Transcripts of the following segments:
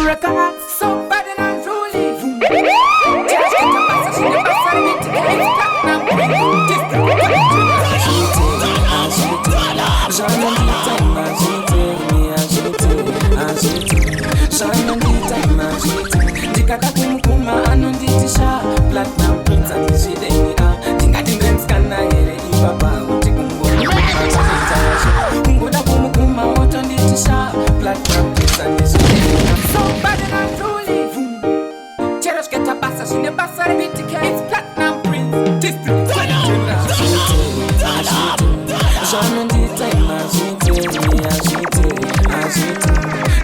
record. So bad and unruly. Just get a bus, she never said it. It's platinum. Dikata kumukuma anonditisha platinum prince andishideni tingatindenskana here ibaba uti kungoda kumukuma otonditisha platinum prince andishideni so bad and unruly. Cherosh get a basa shine basa rebitike it's platinum prince district Janondita imagite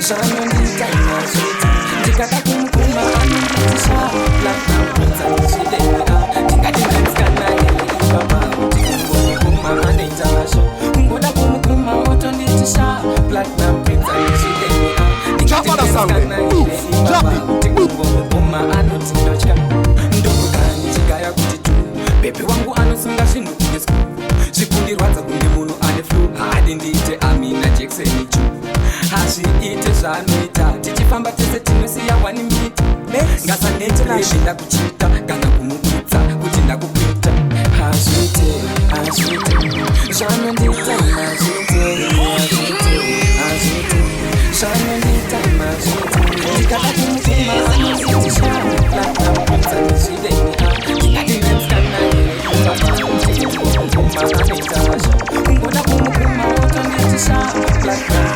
Janondita imagite Dikata kumukuma anonditisha platinum prince andishideni tingatindenskana here ibaba uti kumukuma anentasho kungoda kumukuma otonditisha platinum prince andishideni tingatindenskana here ibaba uti kumukuma anotindochka ndokukani chikaya kuti tu pepe wangu anosunga shinhu kunesku chikundirwadza kunge munhu ane flu hadi ndiite amina jekiseni chu hazviite zvaanoita tichifamba tese tinosiya 1 minute ngasanete reshi ndakuchita kana kumukutsa kuti ndakupita hazviite zvanondiita hazviite zvanondiita hazviite ndikada kumukuma anonditisha platinum zvideni ndingatinenskana kungoda kumukuma otonditisha platinum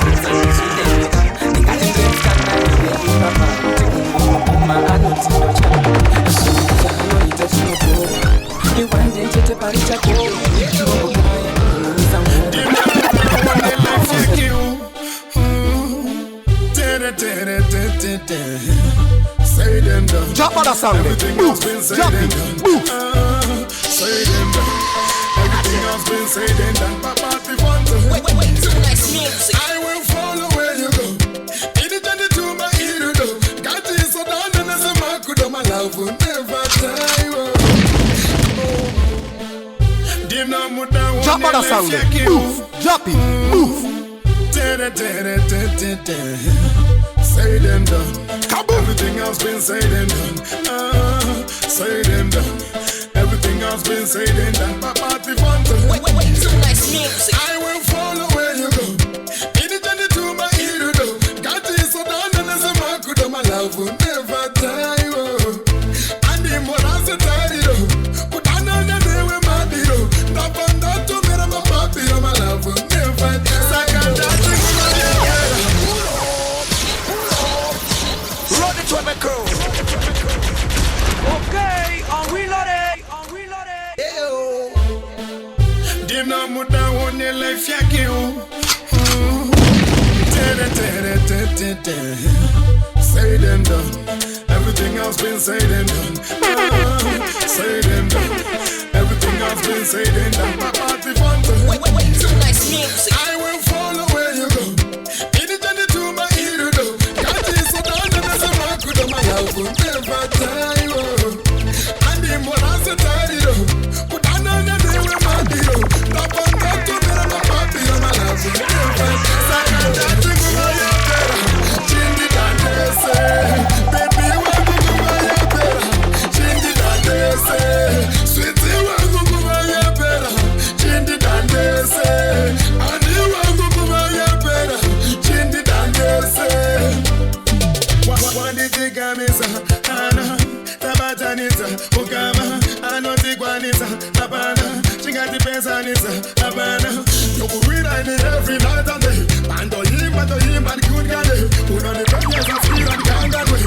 zvideni ndingatinenskana ibaba kuti kumukuma anotindocha zvanoita zvinobhora iwanje chete pari chako ngomukaya kunomisa say them down. Drop on the song. Everything else been said and done. Say them down. Everything else been said and done. Papa, the fun to wait, too nice music. I will follow where you go. Anything to my hero do. Got this so down and as a man could my love will never die. Drop on the song. Move. Drop it. Move. Say them done. Everything else been said and done. Say them done. Everything else been said and done. Papa, the fun to wait, too nice music. I will follow where you go. Anything to my hero do. Got this so down and as a man could my love will never die. And the more I say tired put on the day with my hero. Not on that to me my papi, my love will never die. Okay, on reloaded. Dina muda wone life yake say them done. Everything else been said and done. Say them done. Everything else been said and done. Papa, the fun to wait, too nice music. I will follow where you go. Anything to my hero do. Got this so down and as a man could my love will never die. And the more I say tired put on the day with my hero. Not on that to me my papi, my love will never die. Baby, wangu kuva yapera, chindi dandese. Sweetie wangu kuva yapera, chindi dandese. Ani wangu kuva yapera, chindi dandese. Wandizigamisa, ana tabatanisa, ukama anotigwanisa, abana chingatipezanisa, abana yokuwina ni every night and day. Bando yimba ni good guy. Unani kwenye zafira ni kangwe.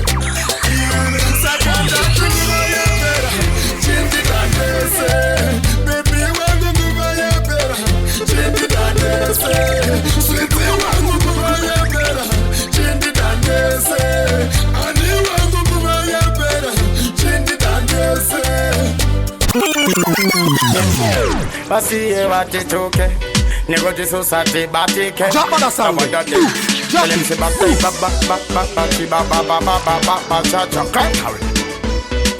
Sakanda kuva yapera, chindi dandese. Baby wangu kuva yapera, chindi dandese. Sweetie wangu kuva yapera, chindi dandese. Ani wangu kuva yapera, chindi dandese. Basiye watitoke Nego jisosati batike Drop on the song. Tell him say back cha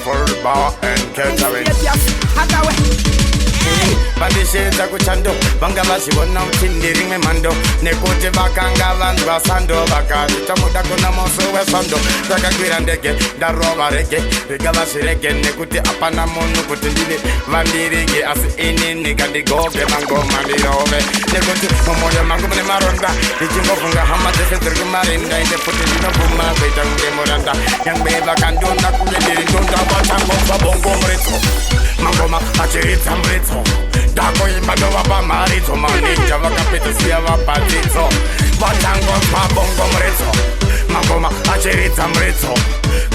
full bar and catering. bandishedza kuchando vanga vazvivona kuti ndiri memhando nekuti vakanga vanhu vasando vakazvita muda kuna moso wesando takakwira ndege ndarova rege rega vazvirege nekuti hapana munhu kuti ndive vandirige asi inini kandigoge mangoma ndirove nekuti mumwoyo mangu mune maronda ndichingofunga hama dzese dziri kumarinda inde futi ndinobvuma kuita kunge muranda nyangwe vakandiona kunge ndiri ndonda vachangobva bongo muridzo mangoma achiridza muridzo ndakoimba ndovapa maridzo maninja vakapedzisiya vapadzidzo vachangobva bongo muridzo mangoma achiridza muridzo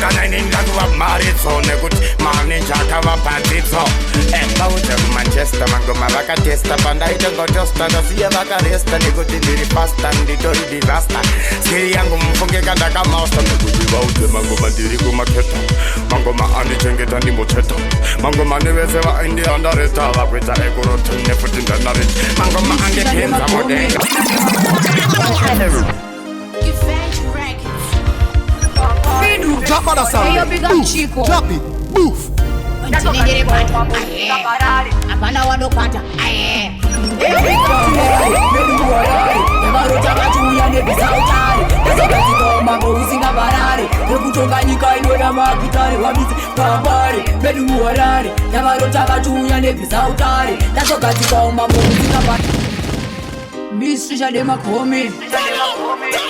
kana ini ndatuva maridzo nekuti maninja akavapadzidzo vauja kumanchester mangoma vakatesta pandaita ngotosta ndasiya vakaresta nekuti ndiri pasta nditori disaster skiri yangu mufunge kandakamausta nekuti vauja mangoma ndiri kumaketa mangoma andichengeta ndimocheta mangoma nevese vaindi andareta vakuita ekuroti nefuti ndanareti mangoma andipinza mudenga Japara sound. Drop it. Move. Apana wanokata mambo usingavarare nekutonga nyika inoda makitare wabisi pambare medu muwarare yavarotavatuya nebhisautare ndazogadzikawo mambo usingavarare Miss Trisha de Makomi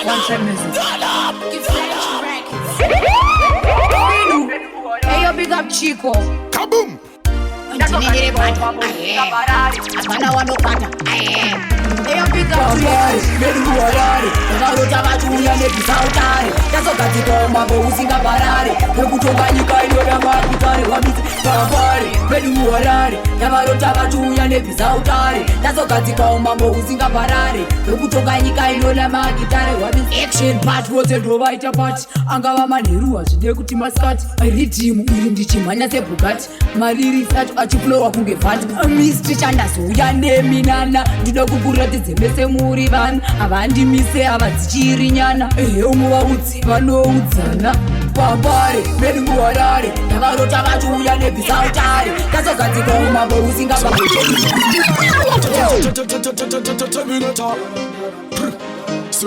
One time music Hey yo big up Chico Kaboom Ndinere bata Apana wanokata Hey yo big up Medu muwarare yavarotavatuya nebhisautare ndazogadzikawo mambo usingavarare nekutonga nyika inoda makitare wabisi pambare medu muwarare yavarotavatuya nebhisautare ndazogadzikawo mambo usingavarare nekutonga nyika inoda makitare wabisi action part vose ndovaita part angava manheru hazvide kuti masikati ridhimu iri ndichimhanya sebhugati mariri sacho achiflowa kunge vhati Miss Trisha ndazouya neminana ndida kukuratidze mese muri vana havandimise havadzichiri nyana umwe vaudzi vanoudzana pambare medu muwarare yavarota vachiuya nebhisautare ndazogadzikawo mambo Terminator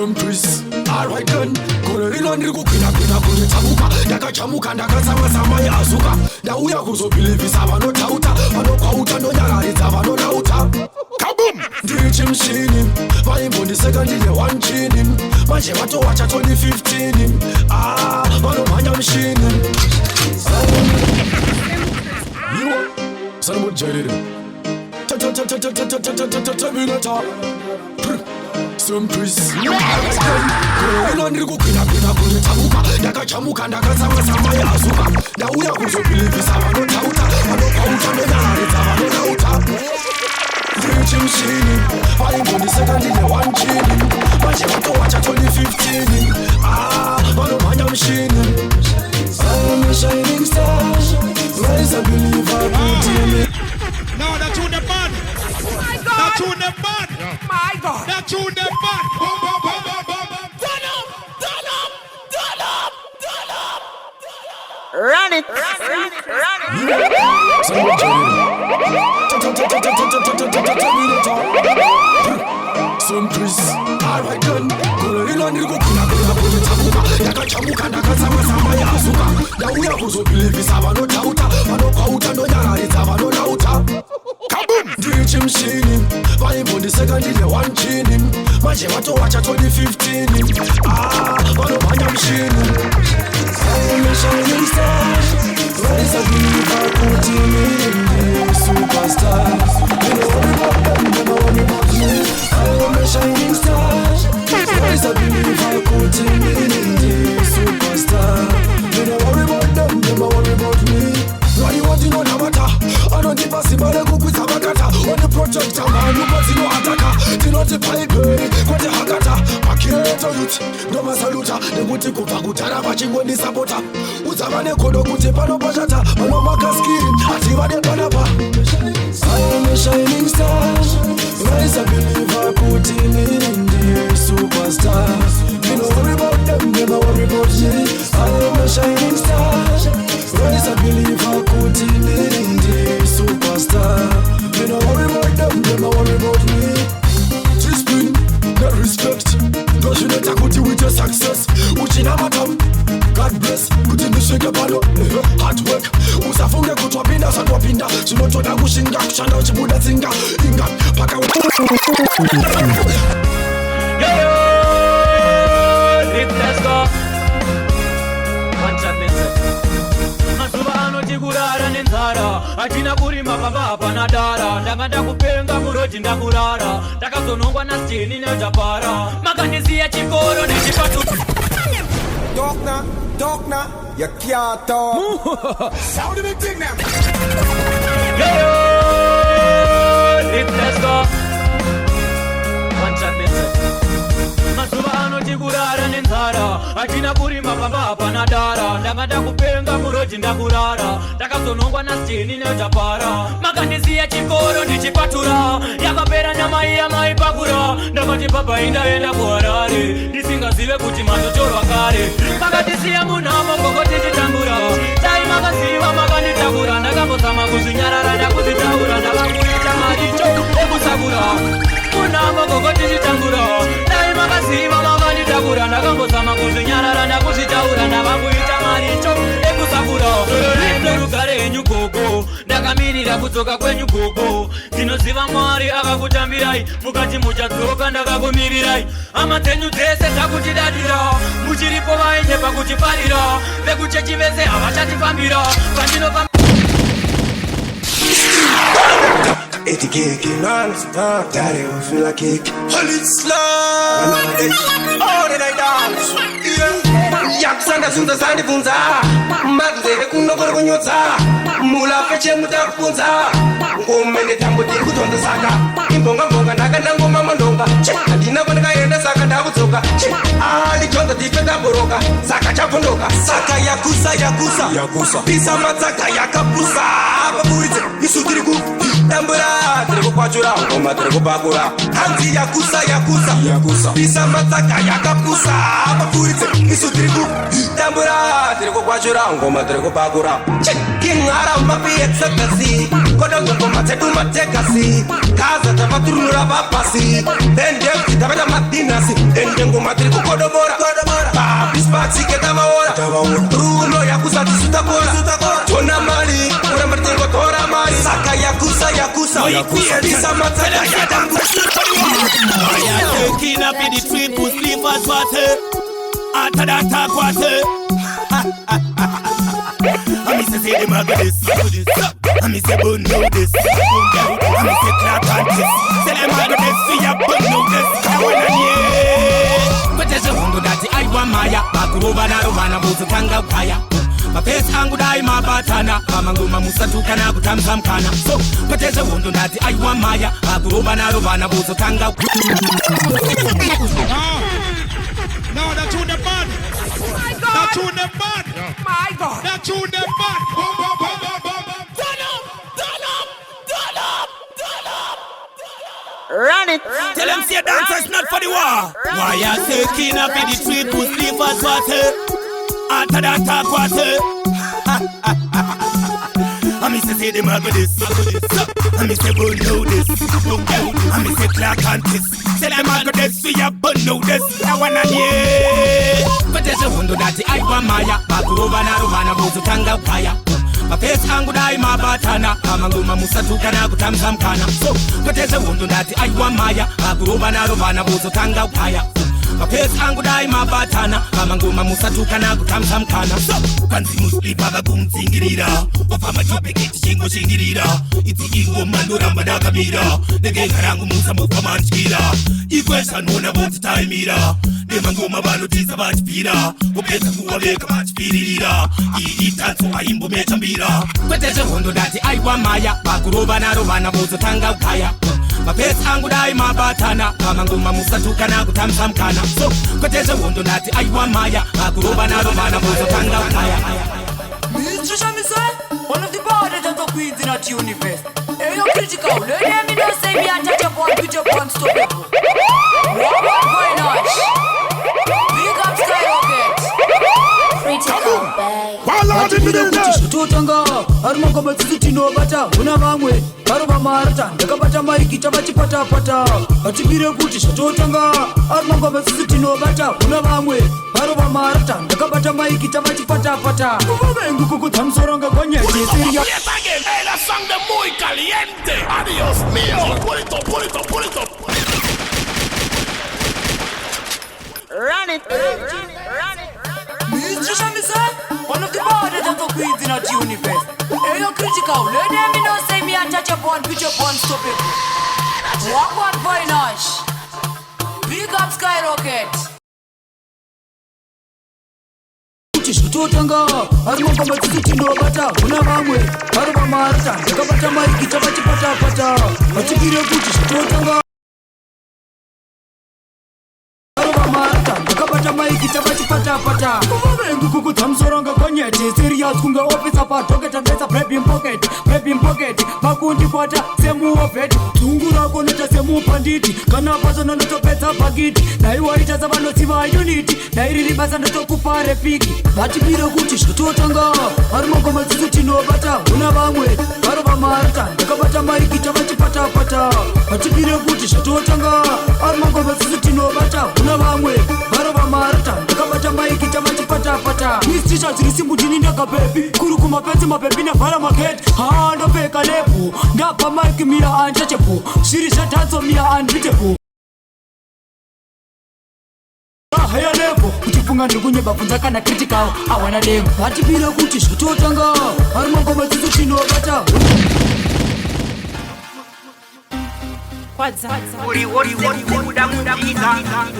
Empress alright then gore rino ndiri kukwina kunetsabuka ndakachamuka ndakatsamwa yazuka ndauya kuzobhilivhisa vanotauta vanokwauta ndonyararidza vanonauta kabum ndiri chimshini vaimbondiseka ndine 1 chini manje vatowacha 2015 vanomhanya mshini iwo sanomujairire Terminator Empress ino ndiri kukwina kunetsabuka ndakachamuka ndakatsamwa yazuka ndauya kuzobhilivhisa vanotauta vanokwauta ndonyararidza vanonauta ndiri chimshini vaimbondiseka ndine 1 chini manje vatowacha 2015 vanomhanya mshini I'm a shining star rise a believer put in me. No, that tune them bad. That tune them bad. My God. That tune them bad. Boom, boom, boom, boom, boom, boom. Turn up. Run it. Empress alright then gore rino ndiri kukwina kunetsabuka ndakachamuka ndakatsamwa yazuka ndauya kuzobhilivhisa vanotauta vanokwauta ndonyararidza vanonauta kabum ndiri chimshini vaimbondiseka ndine 1 chini manje vatowacha 2015 vanomhanya mshini I'm a shining star rise a believer put in me superstar you know about them never worry about me I'm a shining star rise a believer put in me superstar you know worry about them never worry about me why you want to know nabata anondipa simba rekukwidza vakata one project vanhu padzinoataka tinoti paibheri kwete hakata makireto yuti ndomasaluta nekuti kubva kudhara vachingondisapota udza vane godo kuti panopashata vanomakaskiri hati vane panapa I'm a shining star rise a believer put in me superstar you know worry about them never worry about me I'm a shining star rise a believer put in me superstar you know worry about them success. Uchina matam. God bless, kuti ndisvike pano hard work, usafunge kuti wapinda sati wapinda zvinotoda kushinga kushanda uchibuda tsinga inga paka Let's go. Mazuva anotikurara nenzara achina kurima pamba hapana dara ndanganda kupenga muroti ndakurara takazonongwa nasitini nejapara makandisiya chikoro nechipatu Dokna, you can't talk. Sound the big thing now. Let's go. One shot message. Mazuva anotikurara nenzara achina kurima pamba hapana dara ndanganda kupenga muroti ndakurara takazonongwa nasitini nejapara makandisiya chikoro ndichipatura yakapera nyama iya maipakura ndakati baba indaenda kuharare ndisingazive kuti matotorwa kare makandisiya munhamo ngoko tichitambura dai makaziva makanditakura ndakambozama kuzvinyarara ndakuzvitaura ndakanguita maricho ekusakura munhamo ngoko tichitambura dai makaziva makanditakura ndakambozama kuzvinyarara ndakuzvitaura ndakanguita maricho ekusakura rindo rugare henyu gogo ndakamirira kudzoka kwenyu gogo ndinoziva mwari akakutambirai mukati muchadzoka ndakakumirirai hama dzenyu dzese dzakutidadira muchiripo vaende pakutifarira vekuchechi vese havachatifambira pandinofamba Eti kick, non-stop, daddy will feel like kick. Hold it slow, all the night dance. Yakusa zunda sandi funza, madze kunokora kunyotsa, mula feche mutafunza. Ngomene tambo tiri kutonda saka, imbonga ndakanda ngoma mandonga. Andina kwandakaenda saka ndakudzoka. Ali chonda tifenda boroka, saka chapondoka. Saka yakusa, pisa matsaka yakapusa. Ababuritse, isu tiri ku tambura, tiri kukwachura, ngoma tiri kupakura. Hanzi yakusa, pisa matsaka yakapusa. Ababuritse, isu tiri ku tambura, tiri kukwachura, ngoma tiri kupakura. Kinghara mapi exakasi, koda ngoma tedu matekasi. Kaza tamaturura papasi, ende tabata madinasi, ende ngoma tiri kukodobora. Bispatsi ketamaora, Bruno yakusa tisutapora. Tona mali, ura martingo tora mali. Saka yakusa, pisa matsaka yakapusa. Kinnah be the street, who sleep as water. After that talk water. I say them a go this. I say bun know this. I say clap and kiss. Say them a go this. See ya bun know this. I wanna hear. But there's a hundo that I want Maya. Bakuroba na rovana bozo tanga kaya. Mapesa angu dai mabatana Mamanguma musatuka na kutamsamkana So, pateza wondo nati aiwa maya Aguroba na rovana bozo tanga No, that's who the bad. My God. That's who the bad. My God. That's who the bad. Run it. Tell them say dancers not for the war. Why I say Kinnah be the street who sleep as water. After that talk water. I say them a go this. I say bun know this. I say clap and kiss. Say them a go this. See ya bun know this. I wanna hear. But there's a hundo that I want Maya. Bakuroba na rovana bozo tanga kaya. Mapesa angu dai mabatana Mamanguma musatuka na kutamsamkana So, pateza wondo ndati aiwa maya Aguroba na rovana bozo tanga kaya Mapesa angu dai mabatana Mamanguma musatuka na kutamsamkana So, kanzi musli baba kumzingirira Wapama chope kiti chingo shingirira Iti ingo mandura mbadaka mira Nege karangu musa mufa manchira Ikwesha nona bozo taimira Nemanguma bano tisa bachipira Upesa kuwa veka bachipirira Itanso aimbo mechambira Kweteze hondo dati aiwa maya Bakuroba na rovana bozo tanga ukaya Mapesa angu dai mabatana Mamanguma musatuka na kutamsamkana So, kweteze hondo dati aiwa maya Bakuroba na rovana bozo tanga ukaya Trisha, me say, one of the baddest of the queens in that universe. Hey, yo, critical. Let me know, say me and touch up on, pitch up on, stop it. What going on? Big up Skyrocket. Critical, babe. Vatibire kuti zvototanga ari magamba tsitsi tinobata una vamwe varova marata ndakabata maiki tavachipata-pata. Vatibire kuti zvototanga ari magamba tsitsi tinobata una vamwe varova marata ndakabata maiki tavachipata-pata. Kuvavengu kukudza musoro ngakonyete seria. La sangre muy caliente. Adiós mío. Pull it up. Run it. Trisha, one of the borders of the queens in our universe. Hey, you're critical. Let them know say me untouchable and pitch up one stop it. Walk one boy Nash. Big up Skyrocket. Zvototanga ari magamba tsitsi tinobata una vamwe varova marata ndakabata maiki tavachipata-pata. Vatibire kuti zvototanga ndakabata maiki tavachipata-pata. Kuvavengu kukudza musoro ngakonyete serious kunge ofisa padhoketa besa brebbing pocket makundipata semuovheti dzungu rako noita semupanditi kana basa nonotopedza bhakiti naiwaita savanotsiva uniti nairiri basa ndotokupa repiki. Vatibire kuti zvototanga ari magamba tsitsi tinobata una vamwe varova marata ndakabata maiki tavachipata-pata. Vatibire kuti zvototanga ari magamba tsitsi tinobata una vamwe varova marata ndakabata maiki tavachipata-pata. Trisha zviri simbudini ndakabebi kuri kumapenzi mabebi navhara maketi handopeka lepo ndabva maiki mira untouchable zviri zvatanzo mira unbeatable. Higher level kuchifunga ndikunyeba bvunza kana critical awana demo. Vatibire kuti zvototanga ari magamba tsitsi tinobata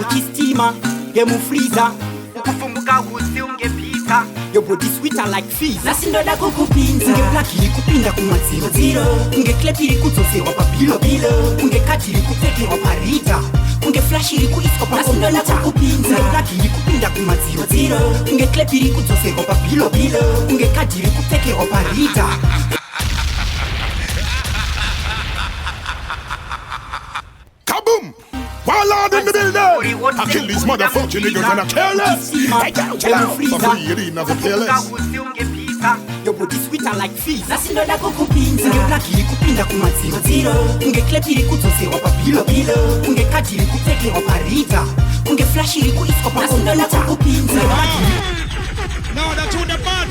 uchistima ngemufriza ukufumbuka usi ungepita your body sweeter like fizz. Nasi ndoda kukupinza ungeplaki likupinda kumadziro ungeklepi likudzoserwa pabhilo ungekati likupekerwa parita ungeflashi likuiswa pa. Nasi ndoda kukupinza ungeplaki likupinda kumadziro ungeklepi likudzoserwa pabhilo ungekati likupekerwa parita. Kaboom! Warlord in the building! I kill these motherfucking niggas and I careless! I can't tell out for free, you didn't have a careless. Your body sweeter like fizz. Nasi ndoda kukupinza ungeplaki likupinda kumadziro ungeklepi likudzoserwa pabhilo ungekati likupekerwa parita ungeflashi likuiswa pa. Nasi ndoda kukupinza. No, that's on the bad.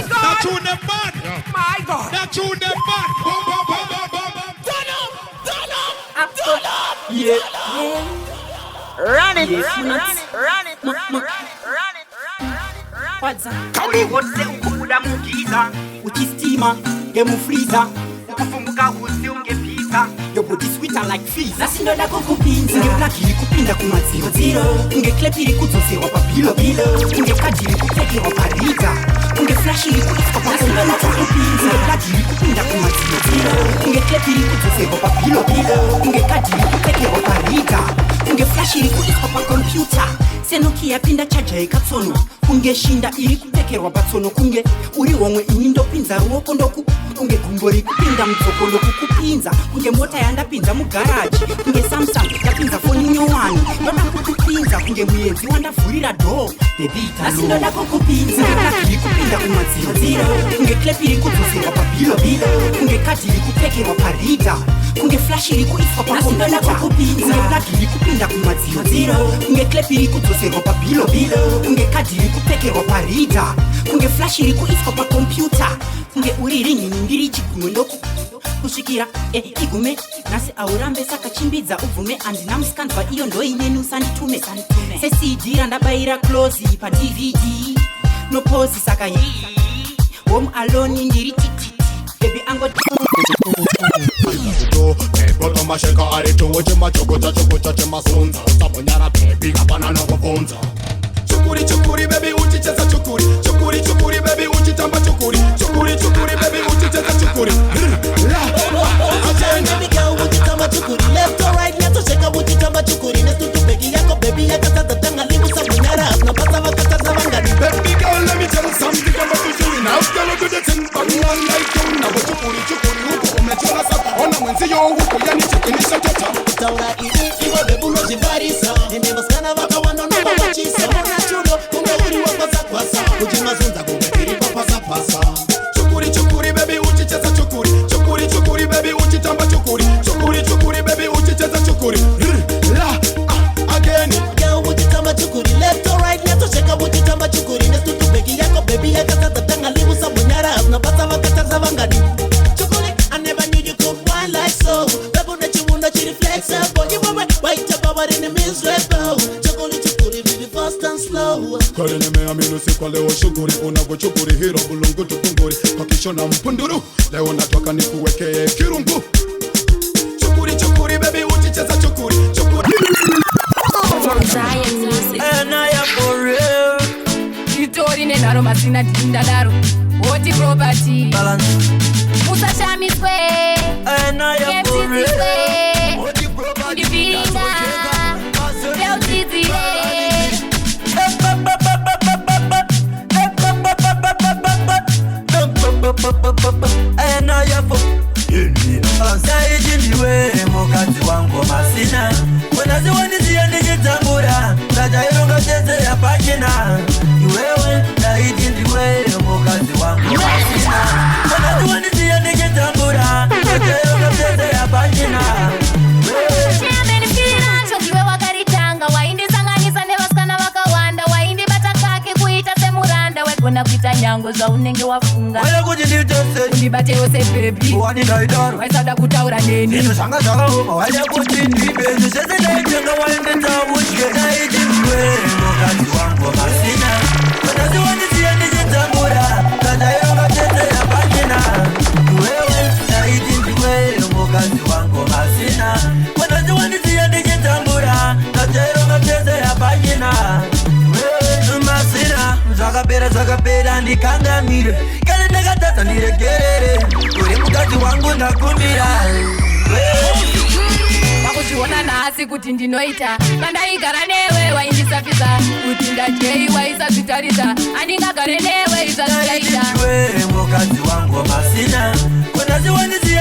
That's on the bad. My God. That's on the bad. Turn up! Yeah. Run it. Uchistima ngemufriza ukufumbuka usi ungepita your body sweeter like fizz. Nasi ndoda kukupinza ungeplaki likupinda kumadziro ungeklepi likudzoserwa pabhilo ungekati likupekerwa parita ungeflashi likuiswa pa. Nasi ndoda kukupinza ungeplaki likupinda kumadziro ungeklepi likudzoserwa pabhilo ungekati likupekerwa parita ungeflashi likuiswa pa kompyuta senokia pinda chaja ikatsono ungeshinda iri kupekerwa patsono kunge uri homwe ini ndopinza ruoko ndoku kunge gumbo rikupinda mudzoko ndokukupinza kunge mota yandapinza mugaraji kunge Samsung ndapinza foni nyowani ndoda kukupinza kunge muedzi wandavhurira dhoo bebita. Nasi ndoda kukupinza ungeplaki likupinda kumadziro ungeklepi likudzoserwa pabhilo ungekati likupekerwa parita kunge flashi likuiswa pa. Nasi ndoda kukupinza ungeplaki likupinda kumadziro ungeklepi likudzoserwa pabhilo ungekati likupekerwa parita kunge flashi likuiswa pa kompyuta kunge uriri nyini ndiri chigume ndoku kusvikira igume. Nasi aurambe saka chimbidza ubvume andina musikanzwa iyo ndoineni usanditume seCD randabayira close pa DVD no pose saka home alone ndiri titi baby ango Bottom masheka arito chema chokota chema sonza sabonyara baby kapana no kufonza. Chukuri baby uchicheza chukuri baby uchitamba chukuri baby uchicheza chukuri. Baby girl uchitamba chukuri left or right let's shake up uchitamba chukuri next to begi yako baby ZVATOTANGA libu sabonyara na pata wakata zawangani. Baby girl let me tell you something about you now girl do the thing but one like you now chukuri huko umechora sasa ona mwenzi yo huko yani chikinisha tota taura ini iwa bebu no jibarisa ende baskana waka wano no mawachisa slow. Kwenye meaminu si kwa leo shukuri. Unavochukuri hiro bulungu tukunguri. Kwa kisho na mpunduru leo natwaka nikuwekee kirungu. Chukuri chukuri baby uchicheza chukuri. Chukuri And I am for real. Itori nenaro masina tindadaro. Oti property Balance. Musa shami swe. And I am for real. Oti property Bel titi And I am for Ndaiti ndiwe mukadzi wangu Masina. Unaziwanizia Tichitambura Ndajailonga tete ya Pachina. Iwewe Ndaiti ndiwe mukadzi wangu Masina. Unaziwanizia Tichitambura Ndajailonga tete ya Pachina. Chokiwe wakaritanga waindi sanganisa nevaskana wakawanda waindi batakake kuita semuranda wegona kuita nyango za unenge wafunga wale kujinditese undibate yose baby wani ndaidaro waisada kutaura neni ino shanga zakahoma wale kujindibe nisese ndaitenga wainde tabushke Ndaiti ndiwe mukadzi wangu Masina. Unaziwanizia Tichitambura Ndajailonga tete ya Pachina. Iwewe Ndaiti ndiwe mukadzi wangu Masina. Unaziwanizia Tichitambura Ndajailonga tete ya Pachina. Iwewe Masina. Zakapera ndikangamire kale ndakatata ndiregerere uri mukadzi wangu ndakumbira. Wakuchiona nasi kuti ndinoita pandaigara newe waindisafisa kuti ndajei waisazvitarisa andingagare newe izazvichaita. Iwe mukadzi wangu Masina. Unaziwanizia